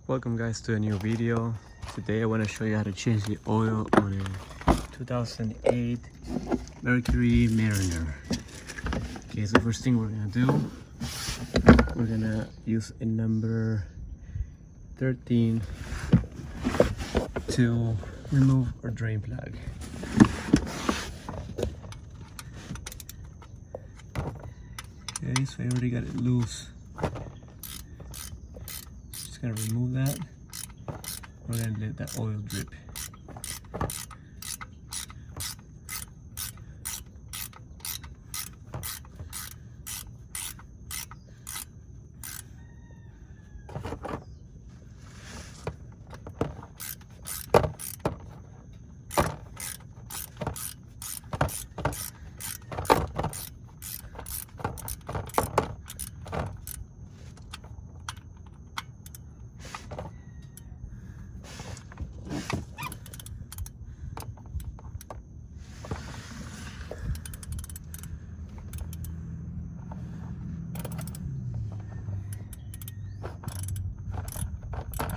Welcome guys to a new video. Today I want to show you how to change the oil on a 2008 Mercury Mariner. Okay, so first thing we're gonna do, we're gonna use a number 13 to remove our drain plug. Okay, so I already got it loose. Just gonna remove that. We're gonna let that oil drip.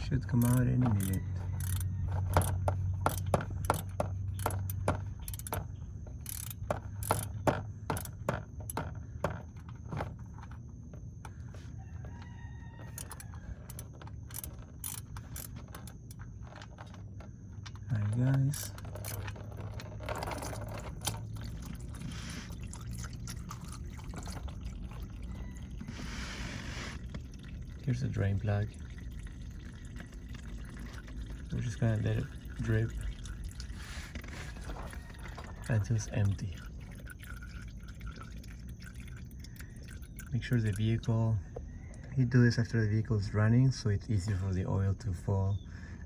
Should come out any minute. Alright guys. Here's the drain plug. We're just gonna let it drip until it's empty. Make sure the vehicle, you do this after the vehicle is running, so it's easier for the oil to fall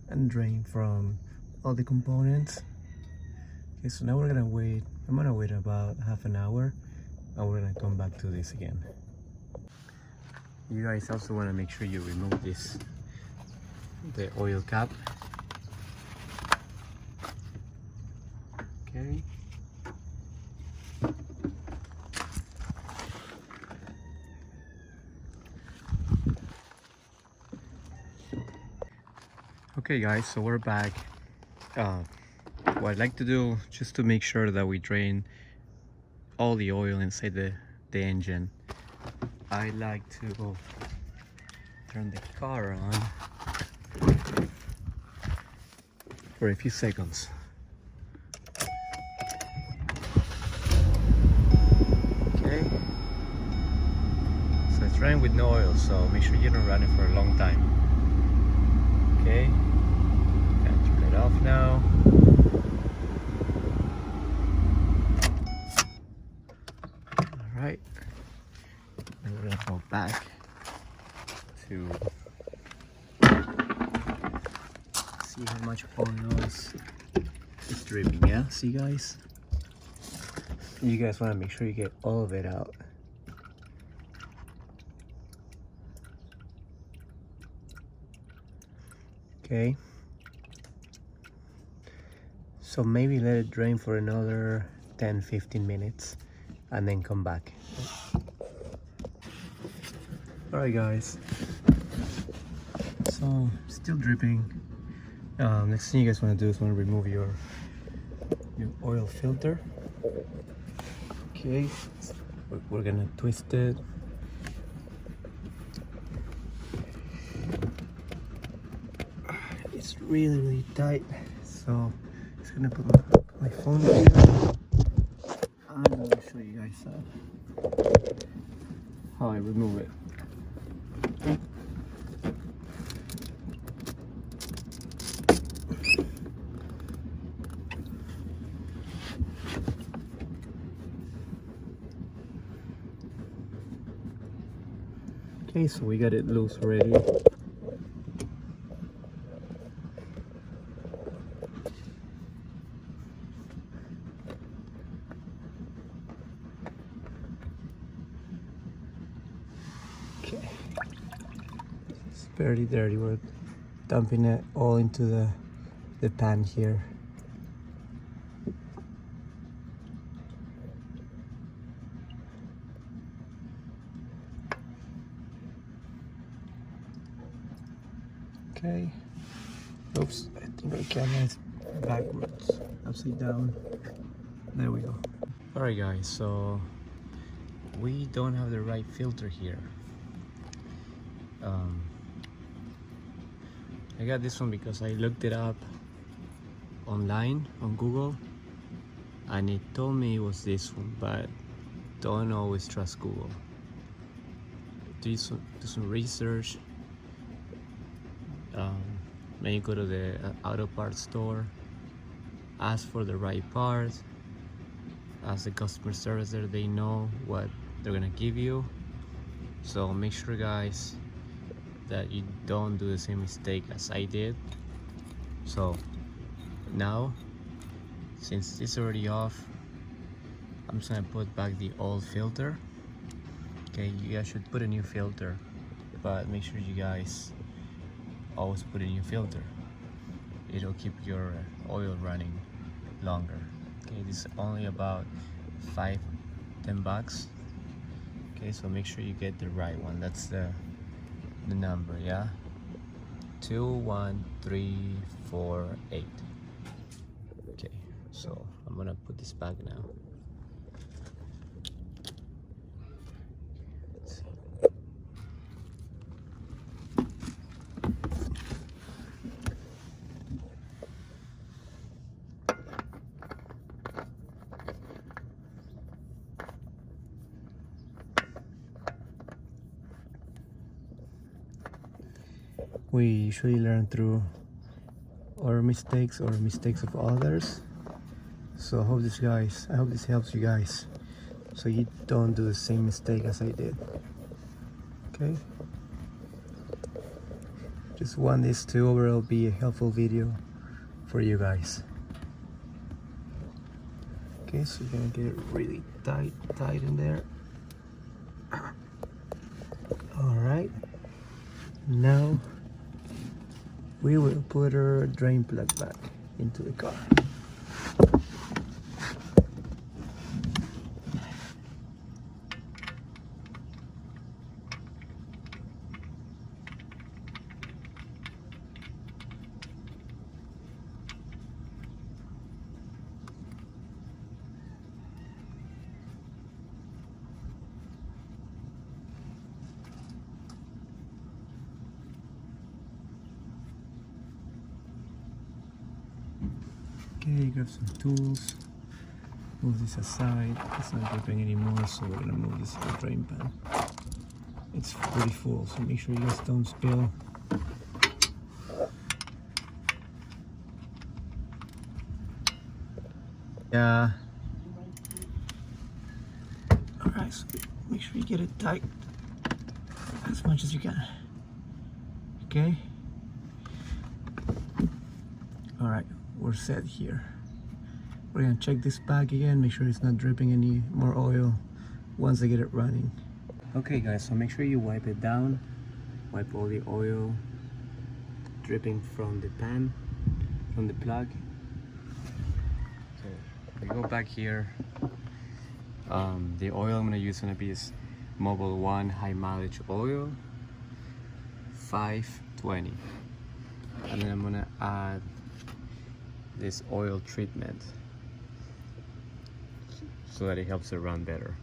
and drain from all the components. Okay, so now we're gonna wait. I'm gonna wait about half an hour and we're gonna come back to this again. You guys also want to make sure you remove this, the oil cap. Okay. Okay guys, so we're back. What I'd like to do, just to make sure that we drain all the oil inside the engine, I like to turn the car on for a few seconds. Okay, so it's running with no oil, so make sure you don't run it for a long time. Okay, gonna turn it off now. Alright, and we're gonna go back to see how much oil is dripping. Yeah, see guys? You guys want to make sure you get all of it out. Okay, so maybe let it drain for another 10-15 minutes and then come back. Alright guys, so still dripping. Next thing you guys want to do is want to remove your oil filter. Okay, we're gonna twist it. It's really tight, so I'm just gonna put my phone here. I'm gonna show you guys how I remove it. Okay, so we got it loose already. Okay, it's very dirty. We're dumping it all into the pan here. Okay. Oops, I think my camera is backwards, upside down. There we go. Alright guys, so we don't have the right filter here. I got this one because I looked it up online on Google and it told me it was this one, but don't always trust Google. Do some research. Maybe go to the auto parts store, ask for the right part, ask the customer service there, they know what they're gonna give you. So make sure guys that you don't do the same mistake as I did. So now, since it's already off, I'm just gonna put back the old filter. Okay, you guys should put a new filter, but make sure you guys always put a new filter. It'll keep your oil running longer. Okay, this is only about $5-10. Okay, so make sure you get the right one. That's the number, yeah. 21348. Okay, so I'm gonna put this back now. Let's see. We usually learn through our mistakes or mistakes of others. So I hope this helps you guys, so you don't do the same mistake as I did. Okay, just want this to overall be a helpful video for you guys. Okay, so you're gonna get it really tight in there. All right, now we will put our drain plug back into the car. Okay, grab some tools, move this aside. It's not dripping anymore, so we're gonna move this to the drain pan. It's pretty full, so make sure you guys don't spill. Yeah. Alright, so make sure you get it tight as much as you can. Okay? Alright, we're set here. We're gonna check this bag again, make sure it's not dripping any more oil once I get it running. Okay guys, so make sure you wipe it down, wipe all the oil dripping from the pan, from the plug. So we go back here. The oil I'm gonna use gonna be this Mobil 1 high mileage oil, 520, and then I'm gonna add this oil treatment so that it helps it run better.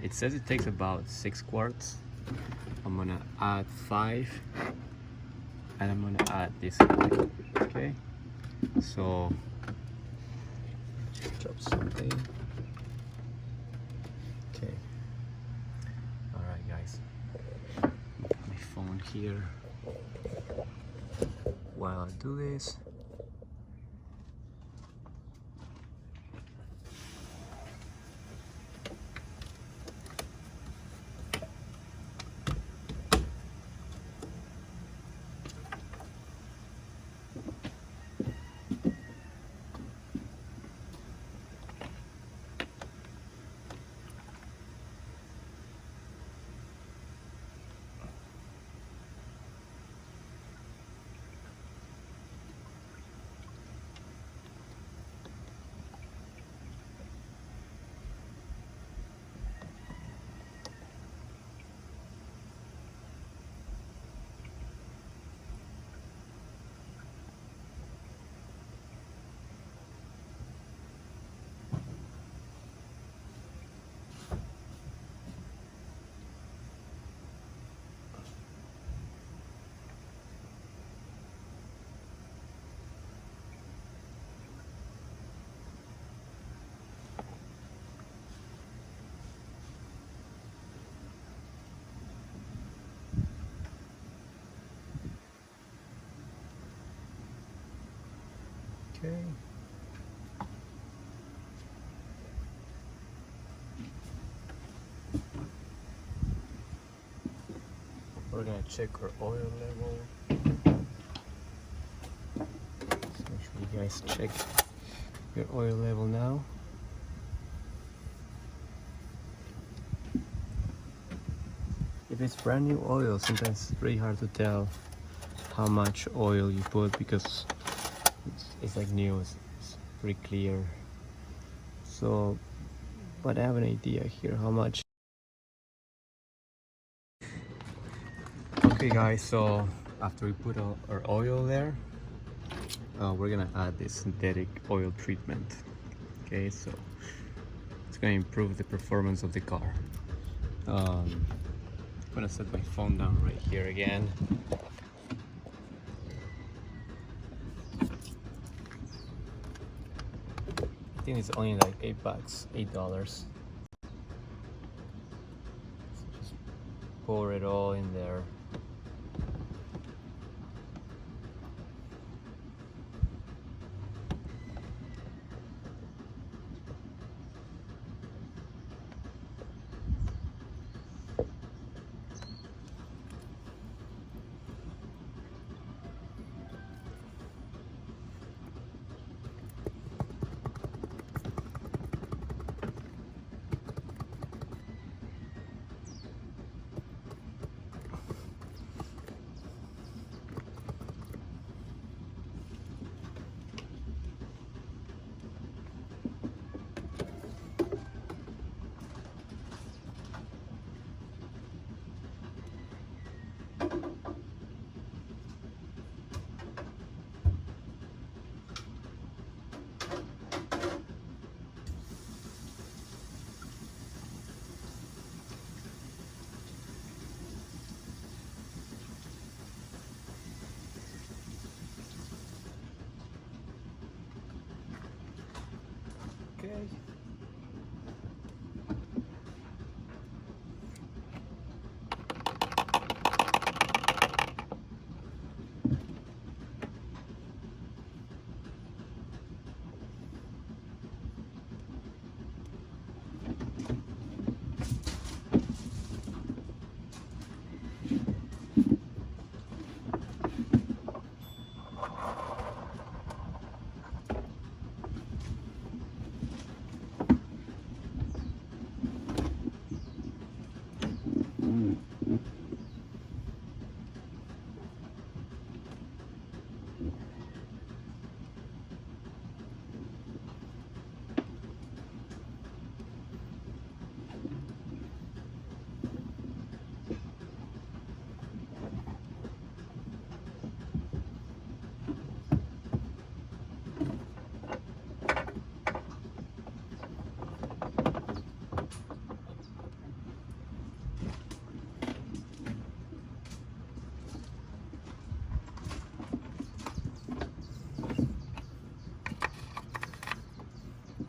It says it takes about 6 quarts. I'm gonna add 5, and I'm gonna add this oil. Okay, so just drop something. Okay, all right guys, put my phone here while I do this. Okay. We're gonna check our oil level. So make sure you guys check your oil level now. If it's brand new oil, sometimes it's really hard to tell how much oil you put because it's like new, it's pretty clear. So, but I have an idea here how much. Okay guys, so after we put our oil there, we're gonna add this synthetic oil treatment. Okay, so it's gonna improve the performance of the car. I'm gonna set my phone down right here again. I think it's only like $8, $8. So just pour it all in there. Okay.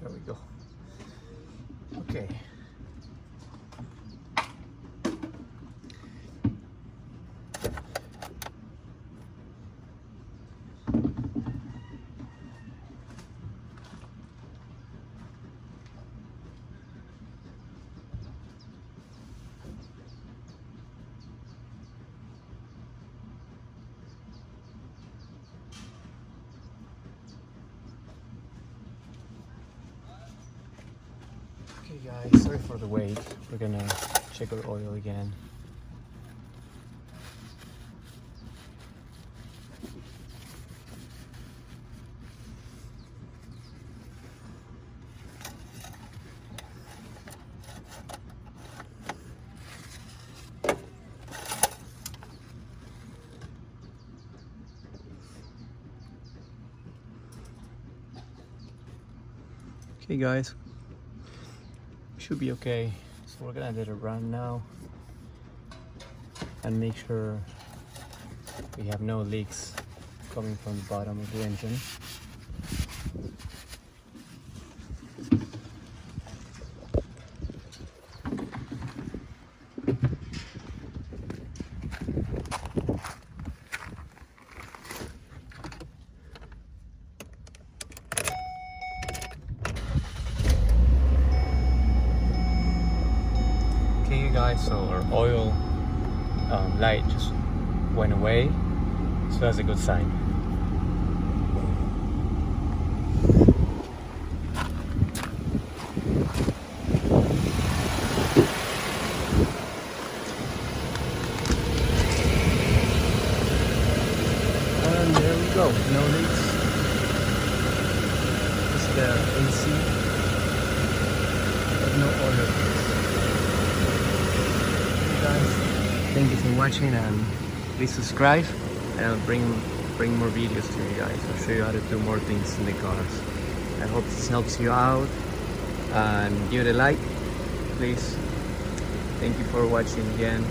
There we go. Okay. Okay guys, sorry for the wait. We're gonna check our oil again. Okay guys, should be okay. So we're gonna let it run now and make sure we have no leaks coming from the bottom of the engine. guys, so our oil light just went away, so that's a good sign. And there we go, no leaks. Just the AC, but no oil leaks. Okay guys, thank you for watching, and please subscribe, and I'll bring more videos to you guys. I'll show you how to do more things in the cars. I hope this helps you out, and give it a like please. Thank you for watching again.